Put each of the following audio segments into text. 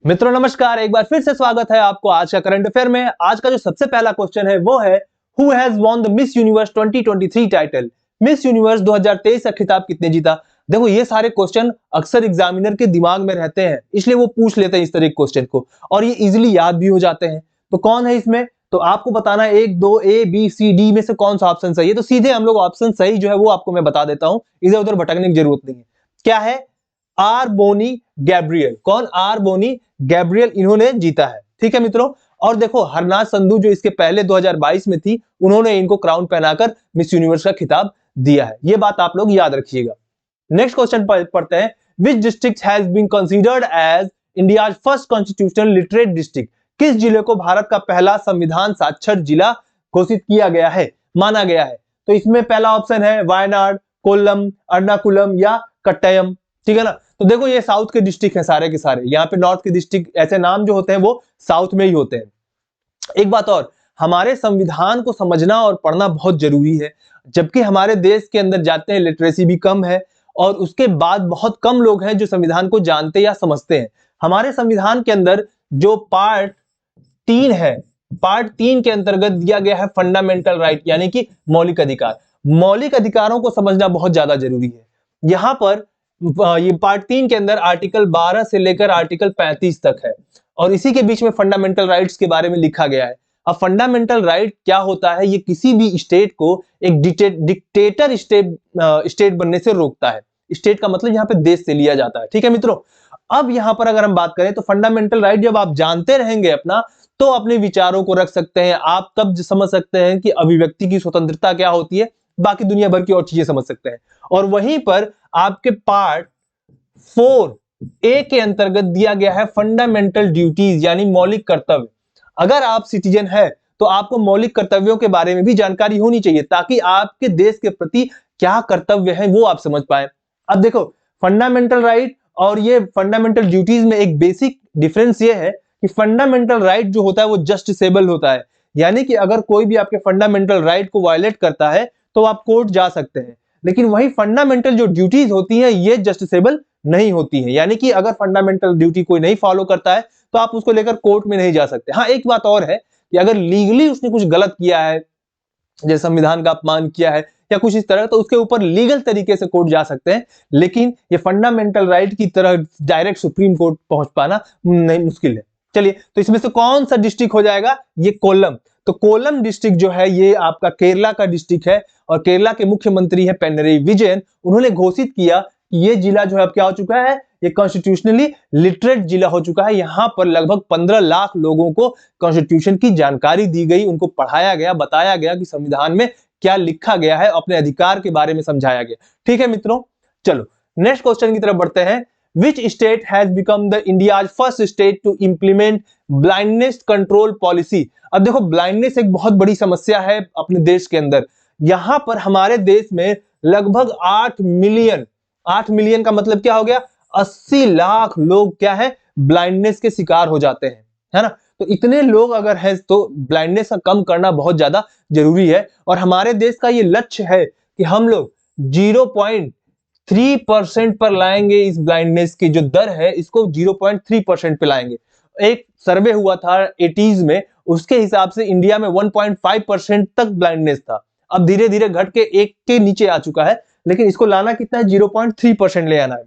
मित्रों नमस्कार, एक बार फिर से स्वागत है आपको आज का करंट अफेयर में। आज का जो सबसे पहला क्वेश्चन है वो है who has won the miss universe 2023 title. Miss universe 2023 का खिताब किसने जीता। देखो ये सारे क्वेश्चन अक्सर एग्जामिनर के दिमाग में रहते हैं, इसलिए वो पूछ लेते हैं इस तरह के क्वेश्चन को और ये इजीली याद भी हो जाते हैं। तो कौन है इसमें, तो आपको बताना है 1 2 ए बी सी डी में से कौन सा ऑप्शन सही है। तो सीधे हम लोग ऑप्शन सही जो है वो आपको मैं बता देता हूं, इधर उधर भटकने की जरूरत नहीं है। क्या है, आर बोनी गैब्रियल। कौन, आर बोनी गैब्रियल, इन्होंने जीता है। ठीक है मित्रों, और देखो हरनाज संधू जो इसके पहले 2022 में थी, उन्होंने इनको क्राउन पहनाकर मिस यूनिवर्स का खिताब दिया है। ये बात आप लोग याद रखिएगा। नेक्स्ट क्वेश्चन पढ़ते हैं। Which district has been considered as India's first constitutional literate district. किस जिले को भारत का पहला संविधान साक्षर जिला घोषित किया गया है, माना गया है। तो इसमें पहला ऑप्शन है वायनाड, कोल्लम, अर्नाकुलम या कट्टयम। ठीक है ना। तो देखो ये साउथ के डिस्ट्रिक्ट है सारे के सारे, यहाँ पे नॉर्थ के डिस्ट्रिक्ट ऐसे नाम जो होते हैं वो साउथ में ही होते हैं। एक बात और, हमारे संविधान को समझना और पढ़ना बहुत जरूरी है। जबकि हमारे देश के अंदर जाते हैं लिटरेसी भी कम है और उसके बाद बहुत कम लोग हैं जो संविधान को जानते या समझते हैं। हमारे संविधान के अंदर जो पार्ट 3 है, पार्ट 3 के अंतर्गत दिया गया है फंडामेंटल राइट, यानी कि मौलिक अधिकार। मौलिक अधिकारों को समझना बहुत ज्यादा जरूरी है। यहां पर ये पार्ट 3 के अंदर आर्टिकल 12 से लेकर आर्टिकल 35 तक है और इसी के बीच में फंडामेंटल राइट्स के बारे में लिखा गया है। अब फंडामेंटल राइट क्या होता है, ये किसी भी स्टेट को एक डिक्टेटर स्टेट बनने से रोकता है। स्टेट का मतलब यहाँ पे देश से लिया जाता है। ठीक है मित्रों, अब यहाँ पर अगर हम बात करें तो फंडामेंटल राइट जब आप जानते रहेंगे अपना, तो अपने विचारों को रख सकते हैं आप, तब समझ सकते हैं कि अभिव्यक्ति की स्वतंत्रता क्या होती है, बाकी दुनिया भर की और चीजें समझ सकते हैं। और वहीं पर आपके पार्ट 4 ए के अंतर्गत दिया गया है फंडामेंटल ड्यूटीज, यानी मौलिक कर्तव्य। अगर आप सिटीजन है तो आपको मौलिक कर्तव्यों के बारे में भी जानकारी होनी चाहिए, ताकि आपके देश के प्रति क्या कर्तव्य है वो आप समझ पाए। अब देखो फंडामेंटल राइट और ये फंडामेंटल ड्यूटीज में एक बेसिक डिफरेंस ये है कि फंडामेंटल राइट जो होता है वो जस्टिसेबल होता है, यानी कि अगर कोई भी आपके फंडामेंटल राइट को वायलेट करता है तो आप कोर्ट जा सकते हैं। लेकिन वही फंडामेंटल जो ड्यूटीज होती हैं ये जस्टिसेबल नहीं होती है, यानी कि अगर फंडामेंटल ड्यूटी कोई नहीं फॉलो करता है तो आप उसको लेकर कोर्ट में नहीं जा सकते। हाँ एक बात और है कि अगर लीगली उसने कुछ गलत किया है, जैसे संविधान का अपमान किया है या कुछ इस तरह, तो उसके ऊपर लीगल तरीके से कोर्ट जा सकते हैं। लेकिन ये फंडामेंटल राइट की तरह डायरेक्ट सुप्रीम कोर्ट पहुंच पाना नहीं, मुश्किल है। चलिए, तो इसमें से कौन सा डिस्ट्रिक्ट हो जाएगा, ये कोल्लम। तो कोल्लम डिस्ट्रिक्ट जो है ये आपका केरला का डिस्ट्रिक्ट है और केरला के मुख्यमंत्री है पिनरई विजयन। उन्होंने घोषित किया कि ये जिला जो है अब क्या हो चुका है, ये कॉन्स्टिट्यूशनली लिटरेट जिला हो चुका है। यहां पर लगभग 15 लाख लोगों को कॉन्स्टिट्यूशन की जानकारी दी गई, उनको पढ़ाया गया, बताया गया कि संविधान में क्या लिखा गया है, अपने अधिकार के बारे में समझाया गया। ठीक है मित्रों, चलो नेक्स्ट क्वेश्चन की तरफ बढ़ते हैं। Which state has become the India's first state to implement blindness control policy? अब देखो ब्लाइंडनेस एक बहुत बड़ी समस्या है अपने देश के अंदर। यहां पर हमारे देश में लगभग 8 मिलियन का मतलब क्या हो गया, 80 लाख लोग क्या है, ब्लाइंडनेस के शिकार हो जाते हैं, है ना। तो इतने लोग अगर हैं तो ब्लाइंडनेस का कम करना बहुत ज्यादा जरूरी है और हमारे देश का ये लक्ष्य है कि हम लोग 0.3% पर लाएंगे। इस ब्लाइंडनेस की जो दर है इसको 0.3% पे लाएंगे। एक सर्वे हुआ था 80s में, उसके हिसाब से इंडिया में 1.5% तक ब्लाइंडनेस था। अब धीरे धीरे घट के 1 के नीचे आ चुका है, लेकिन इसको लाना कितना है, 0.3% ले आना है।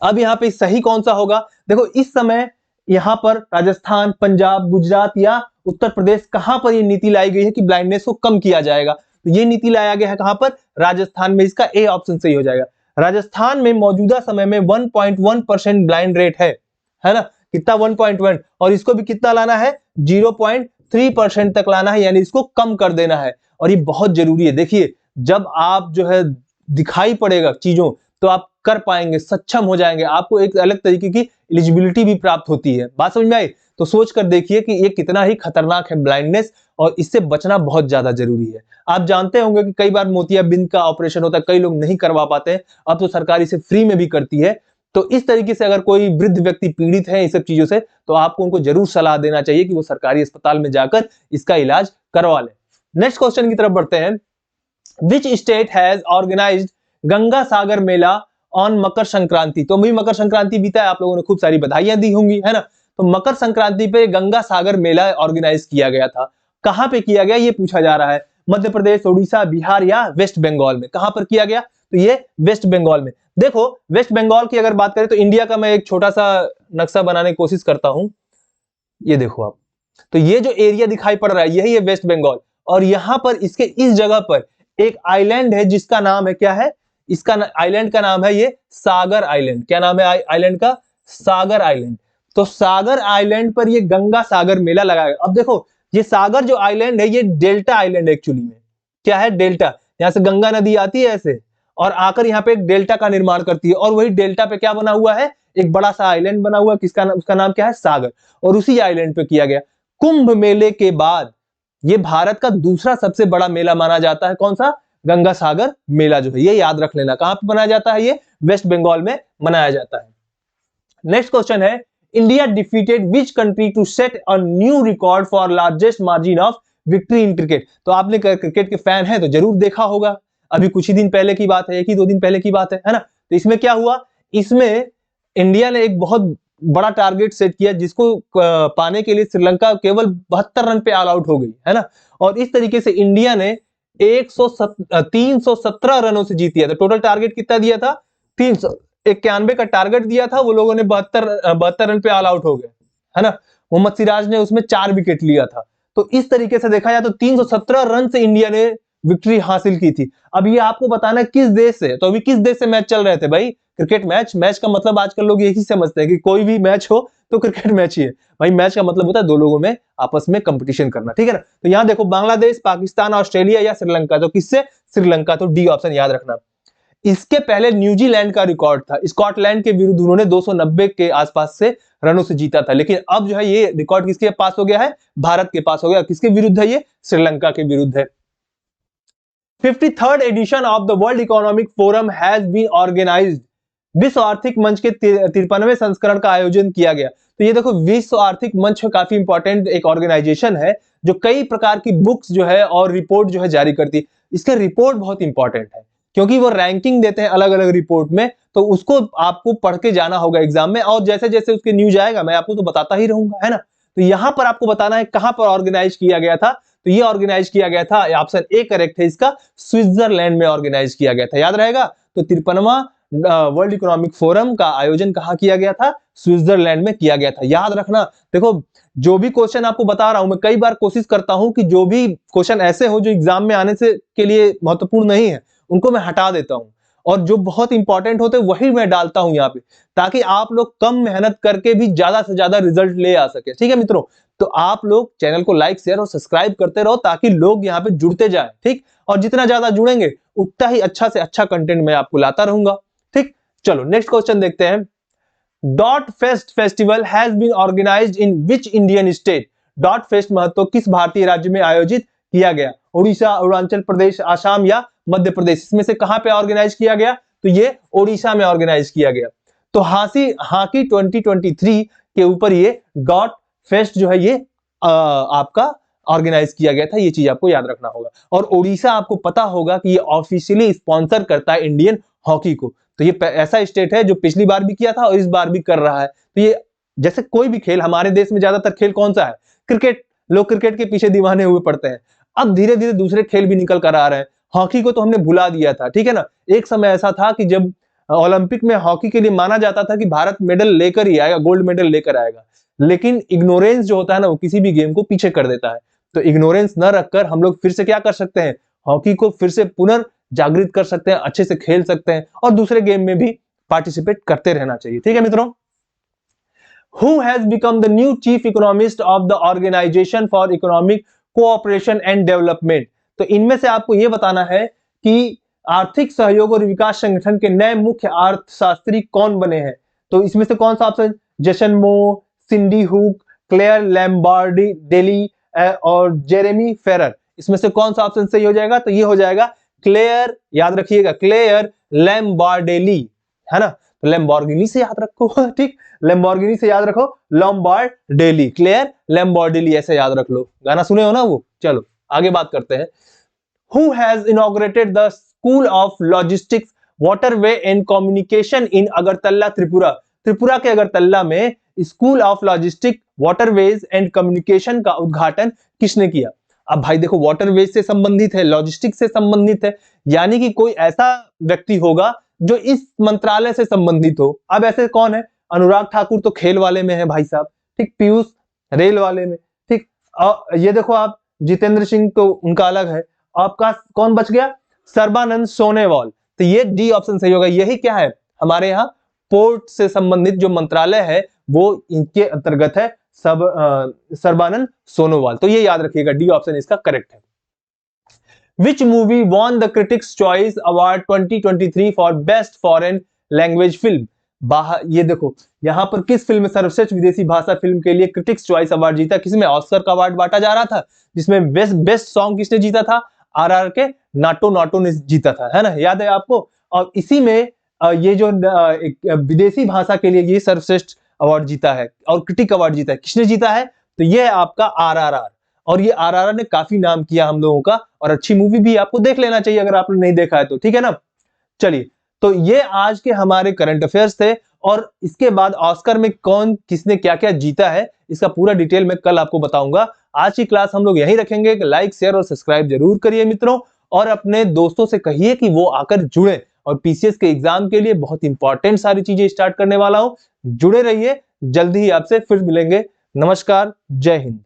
अब यहाँ पे सही कौन सा होगा, देखो इस समय यहाँ पर राजस्थान, पंजाब, गुजरात या उत्तर प्रदेश, कहां पर ये नीति लाई गई है कि ब्लाइंडनेस को कम किया जाएगा। तो ये नीति लाया गया है कहां पर, राजस्थान में। इसका ए ऑप्शन सही हो जाएगा। राजस्थान में मौजूदा समय में 1.1% ब्लाइंड रेट है ना, कितना 1.1, और इसको भी कितना लाना है, 0.3% तक लाना है, यानी इसको कम कर देना है। और ये बहुत जरूरी है। देखिए जब आप जो है दिखाई पड़ेगा चीजों, तो आप कर पाएंगे, सक्षम हो जाएंगे, आपको एक अलग तरीके की एलिजिबिलिटी भी प्राप्त होती है। बात समझ में आई, तो सोच कर देखिए कि ये कितना ही खतरनाक है ब्लाइंडनेस, और इससे बचना बहुत ज्यादा जरूरी है। आप जानते होंगे कि कई बार मोतियाबिंद का ऑपरेशन होता है, कई लोग नहीं करवा पाते हैं, अब तो सरकार इसे फ्री में भी करती है। तो इस तरीके से अगर कोई वृद्ध व्यक्ति पीड़ित है इन सब चीजों से, तो आपको उनको जरूर सलाह देना चाहिए कि वो सरकारी अस्पताल में जाकर इसका इलाज करवा ले। नेक्स्ट क्वेश्चन की तरफ बढ़ते हैं। Which state has organised Ganga Sagar Mela on Makar Sankranti. तो अभी मकर संक्रांति बीता है, आप लोगों ने खूब सारी बधाइयां दी होंगी, है ना। तो मकर संक्रांति पे गंगा सागर मेला ऑर्गेनाइज किया गया था। कहां पे किया गया ये पूछा जा रहा है, मध्य प्रदेश, उड़ीसा, बिहार या वेस्ट बंगाल में, कहां पर किया गया, तो ये वेस्ट बंगाल में। देखो वेस्ट बंगाल की अगर बात करें तो इंडिया का मैं एक छोटा सा नक्शा बनाने की कोशिश करता हूं, ये देखो आप, तो ये जो एरिया दिखाई पड़ रहा है यही है वेस्ट बंगाल, और यहां पर इसके इस जगह पर एक आइलैंड है जिसका नाम है, क्या है इसका आइलैंड का नाम है ये सागर आइलैंड। क्या नाम है आइलैंड का, सागर आइलैंड। तो सागर आइलैंड पर ये गंगा सागर मेला लगाया। अब देखो ये सागर जो आइलैंड है ये डेल्टा आइलैंड एक्चुअली में, क्या है डेल्टा, यहां से गंगा नदी आती है ऐसे और आकर यहाँ पे एक डेल्टा का निर्माण करती है, और वही डेल्टा पे क्या बना हुआ है, एक बड़ा सा आइलैंड बना हुआ है, किसका उसका नाम क्या है, सागर, और उसी आइलैंड पे किया गया। कुंभ मेले के बाद ये भारत का दूसरा सबसे बड़ा मेला माना जाता है, कौन सा, गंगा सागर मेला जो है, ये याद रख लेना। कहां पे मनाया जाता है, ये वेस्ट बंगाल में मनाया जाता है। नेक्स्ट क्वेश्चन है, India defeated which country to set a new record for largest margin of victory in cricket. तो आपने क्रिकेट के फैन है तो जरूर देखा होगा, अभी कुछ ही दिन पहले की बात है, एक ही दो दिन पहले की बात है ना। तो इसमें क्या हुआ, इसमें इंडिया ने एक बहुत बड़ा टारगेट सेट किया जिसको पाने के लिए श्रीलंका केवल 72 रन पे ऑल आउट हो गई, है ना। और इस तरीके से इंडिया ने 317 रनों से जीत लिया था। टोटल टारगेट कितना दिया था, 391 का टारगेट दिया था, वो लोगों ने 72 रन पे ऑल आउट हो गए, है ना। मोहम्मद सिराज ने उसमें 4 विकेट लिया था। तो इस तरीके से देखा जाए तो 317 रन से इंडिया ने विक्ट्री हासिल की थी। अब ये आपको बताना है किस देश से, तो अभी किस देश से मैच चल रहे थे भाई, क्रिकेट मैच। मैच का मतलब आजकल लोग यही समझते हैं कि कोई भी मैच हो तो क्रिकेट मैच ही है भाई। मैच का मतलब होता है दो लोगों में आपस में कंपटीशन करना, ठीक है ना। तो यहां देखो बांग्लादेश, पाकिस्तान, ऑस्ट्रेलिया या श्रीलंका, तो किससे, श्रीलंका, तो डी ऑप्शन याद रखना। इसके पहले न्यूजीलैंड का रिकॉर्ड था, स्कॉटलैंड के विरुद्ध उन्होंने 290 के आसपास से रनों से जीता था, लेकिन अब जो है ये रिकॉर्ड किसके पास हो गया है, भारत के पास हो गया। किसके विरुद्ध है ये, श्रीलंका के विरुद्ध है। 53rd edition of the world economic forum has been organised. विश्व आर्थिक मंच के 53वें संस्करण का आयोजन किया गया। तो ये देखो विश्व आर्थिक मंच काफी इंपॉर्टेंट एक ऑर्गेनाइजेशन है जो कई प्रकार की बुक्स जो है और रिपोर्ट जो है जारी करती है। इसका रिपोर्ट बहुत इंपॉर्टेंट है क्योंकि वो रैंकिंग देते हैं अलग अलग रिपोर्ट में, तो उसको आपको पढ़ के जाना होगा एग्जाम में, और जैसे जैसे उसके न्यूज आएगा मैं आपको तो बताता ही रहूंगा, है ना। तो यहां पर आपको बताना है कहां पर ऑर्गेनाइज किया गया था। तो ये ऑर्गेनाइज किया गया था, ऑप्शन ए करेक्ट है इसका, स्विट्जरलैंड में ऑर्गेनाइज किया गया था, याद रहेगा। तो 53वां वर्ल्ड इकोनॉमिक फोरम का आयोजन कहां किया गया था, स्विट्जरलैंड में किया गया था, याद रखना। देखो जो भी क्वेश्चन आपको बता रहा हूं मैं कई बार कोशिश करता हूं कि जो भी क्वेश्चन ऐसे हो जो एग्जाम में आने से के लिए महत्वपूर्ण नहीं है उनको मैं हटा देता हूं, और जो बहुत इंपॉर्टेंट होते हैं वही मैं डालता हूं यहाँ पे, ताकि आप लोग कम मेहनत करके भी ज्यादा से ज्यादा रिजल्ट ले आ सके, ठीक है मित्रों। तो आप लोग चैनल को लाइक, शेयर और सब्सक्राइब करते रहो ताकि लोग यहाँ पे जुड़ते जाएं, ठीक। और जितना ज्यादा जुड़ेंगे उतना ही अच्छा से अच्छा कंटेंट मैं आपको लाता रहूंगा, ठीक। चलो नेक्स्ट क्वेश्चन देखते हैं। Dot fest festival has been organised in which Indian state. Dot fest महोत्सव किस भारतीय राज्य में आयोजित किया गया, उड़ीसा, अरुणाचल प्रदेश, आसाम या मध्य प्रदेश। इसमें से कहां पे ऑर्गेनाइज किया गया, तो ये ओडिशा में ऑर्गेनाइज किया गया। तो हॉकी 2023 के ऊपर ये डॉट फेस्ट जो है ये आपका ऑर्गेनाइज किया गया था, ये चीज आपको याद रखना होगा। और ओडिशा आपको पता होगा कि ये ऑफिशियली स्पॉन्सर करता है इंडियन हॉकी को। तो ये ऐसा स्टेट है जो पिछली बार भी किया था और इस बार भी कर रहा है। तो ये जैसे कोई भी खेल, हमारे देश में ज्यादातर खेल कौन सा है, क्रिकेट, लोग क्रिकेट के पीछे दीवाने हुए पड़ते हैं। अब धीरे धीरे दूसरे खेल भी निकल कर आ रहे हैं, हॉकी को तो हमने भुला दिया था, ठीक है ना। एक समय ऐसा था कि जब ओलंपिक में हॉकी के लिए माना जाता था कि भारत मेडल लेकर ही आएगा, गोल्ड मेडल लेकर आएगा, लेकिन इग्नोरेंस जो होता है ना वो किसी भी गेम को पीछे कर देता है। तो इग्नोरेंस न रखकर हम लोग फिर से क्या कर सकते हैं, हॉकी को फिर से पुनर्जागृत कर सकते हैं, अच्छे से खेल सकते हैं और दूसरे गेम में भी पार्टिसिपेट करते रहना चाहिए, ठीक है मित्रों। Who has become the new chief economist of the Organization for Economic Cooperation and Development? तो इनमें से आपको यह बताना है कि आर्थिक सहयोग और विकास संगठन के नए मुख्य अर्थशास्त्री कौन बने हैं। तो इसमें से कौन सा ऑप्शन, जेसन मो, सिंडी हुक, क्लेयर लैम्बार्डेली और जेरेमी फेरर, इसमें से कौन सा ऑप्शन सही हो जाएगा, तो ये हो जाएगा क्लेयर, याद रखिएगा क्लेयर लैम्बार्डेली, है ना। तो लैम्बोर्गिनी से याद रखो, ठीक, लैम्बोर्गिनी से याद रखो, लैम्बार्डेली, क्लेयर लैम्बार्डेली ऐसे याद रख लो, गाना सुने हो ना वो। चलो आगे बात करते हैं। Who has inaugurated the School of Logistics waterway and communication in Agartala Tripura. Tripura के अगरतला में school of logistic waterways and communication का उद्घाटन किसने किया? अब भाई देखो, वाटरवेज से संबंधित है, लॉजिस्टिक से संबंधित है, यानी कि कोई ऐसा व्यक्ति होगा जो इस मंत्रालय से संबंधित हो। अब ऐसे कौन है? अनुराग ठाकुर तो खेल वाले में है भाई साहब, ठीक, पीयूष रेल वाले में, ठीक। ये देखो आप, जितेंद्र सिंह तो उनका अलग है। आपका कौन बच गया? सर्बानंद सोनोवाल। तो ये डी ऑप्शन सही होगा। यही क्या है? हमारे यहाँ पोर्ट से संबंधित जो मंत्रालय है वो इनके अंतर्गत है, सर्बानंद सोनोवाल। तो ये याद रखिएगा, डी ऑप्शन इसका करेक्ट है। Which movie won the Critics' Choice Award 2023 for Best Foreign Language Film? ये देखो, यहां पर किस फिल्म में सर्वश्रेष्ठ विदेशी भाषा फिल्म के लिए क्रिटिक्स चॉइस अवार्ड जीता? किसमें? ऑस्कर का अवार्ड बांटा जा रहा था, जिसमें बेस्ट सॉन्ग किसने जीता था? आरआर के नाटो नाटो ने जीता था, है ना, याद है आपको। और इसी में ये जो विदेशी भाषा के लिए ये सर्वश्रेष्ठ अवार्ड जीता है और क्रिटिक अवार्ड जीता है, किसने जीता है? तो ये है आपका आरआरआर। और ये आरआरआर ने काफी नाम किया हम लोगों का, और अच्छी मूवी भी, आपको देख लेना चाहिए अगर आपने नहीं देखा है तो, ठीक है ना। चलिए, तो ये आज के हमारे करंट अफेयर्स थे, और इसके बाद ऑस्कर में कौन किसने क्या क्या जीता है इसका पूरा डिटेल मैं कल आपको बताऊंगा। आज की क्लास हम लोग यहीं रखेंगे। लाइक, शेयर और सब्सक्राइब जरूर करिए मित्रों, और अपने दोस्तों से कहिए कि वो आकर जुड़े। और पीसीएस के एग्जाम के लिए बहुत इंपॉर्टेंट सारी चीजें स्टार्ट करने वाला हूं, जुड़े रहिए। जल्दी ही आपसे फिर मिलेंगे। नमस्कार, जय हिंद।